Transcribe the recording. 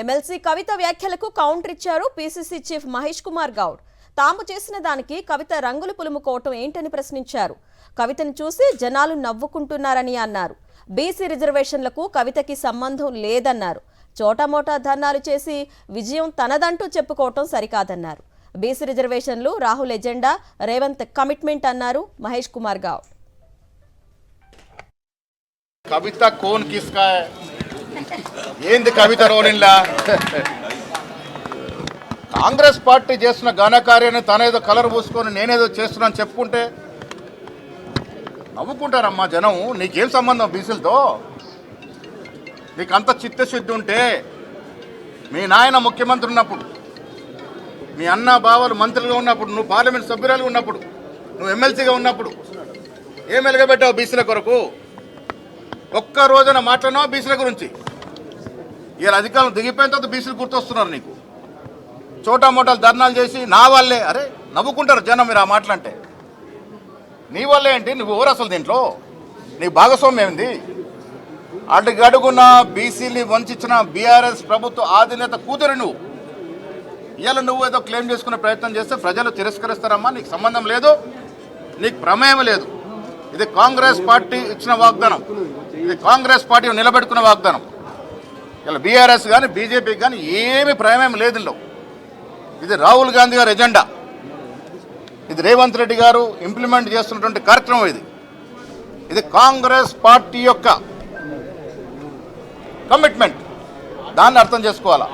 MLC కవిత వ్యాఖ్యలకు counter ఇచ్చారు PCC chief Mahesh Kumar Goud. తాము చేసిన దానికి కవిత రంగులు పులుముకోవటం ఏంటని ప్రశ్నించారు. కవితను చూసి జనాలు నవ్వుకుంటున్నారని అన్నారు. బీసీ రిజర్వేషన్లకు కవితకి సంబంధం లేదన్నారు. చోటామోటా ధర్నాలు చేసి విజయం తనదంటూ చెప్పుకోవటం సరికాదన్నారు. బీసీ రిజర్వేషన్లు రాహుల్ ఎజెండా, రేవంత్ కమిట్మెంట్ అన్నారు మహేష్ కుమార్ గౌడ్. కవిత కోన్ కిస్కా ఏంది కవిత రోలిన్లా? కాంగ్రెస్ పార్టీ చేస్తున్న ఘనకార్యాన్ని తనేదో కలర్ పూసుకొని నేనేదో చేస్తున్నాను చెప్పుకుంటే నవ్వుకుంటారమ్మా జనం. నీకేం సంబంధం బీసీలతో? నీకంత చిత్తశుద్ధి ఉంటే మీ నాయన ముఖ్యమంత్రి ఉన్నప్పుడు, మీ అన్న బావలు మంత్రులుగా ఉన్నప్పుడు, నువ్వు పార్లమెంట్ సభ్యురాలుగా ఉన్నప్పుడు, నువ్వు ఎమ్మెల్సీగా ఉన్నప్పుడు ఏం వెలగబెట్టావు బీసీల కొరకు? ఒక్క రోజున మాట్లాడినావు బీసీల గురించి? ఇలా అధికారులు దిగిపోయిన తర్వాత బీసీలు గుర్తొస్తున్నారు నీకు. చోటా మోటాలు ధర్నాలు చేసి నా వల్లే, అరే నవ్వుకుంటారు జనం మీరు ఆ మాటలంటే. నీ వల్లే ఏంటి? నువ్వు ఎవరు అసలు దీంట్లో? నీ భాగస్వామ్యం ఏంది? అడుగడుగున బీసీని వంచిన బీఆర్ఎస్ ప్రభుత్వ అధినేత కూతురు నువ్వు. ఇవాళ నువ్వు ఏదో క్లెయిమ్ చేసుకునే ప్రయత్నం చేస్తే ప్రజలు తిరస్కరిస్తారమ్మా. నీకు సంబంధం లేదు, నీకు ప్రమేయం లేదు. ఇది కాంగ్రెస్ పార్టీ ఇచ్చిన వాగ్దానం, ఇది కాంగ్రెస్ పార్టీ నిలబెట్టుకున్న వాగ్దానం. ఇలా బీఆర్ఎస్ కానీ బీజేపీకి కానీ ఏమి ప్రమేయం లేదు ఇందులో. ఇది రాహుల్ గాంధీ గారి ఎజెండా, ఇది రేవంత్ రెడ్డి గారు ఇంప్లిమెంట్ చేస్తున్నటువంటి కార్యక్రమం. ఇది కాంగ్రెస్ పార్టీ యొక్క కమిట్మెంట్. దాన్ని అర్థం చేసుకోవాలా.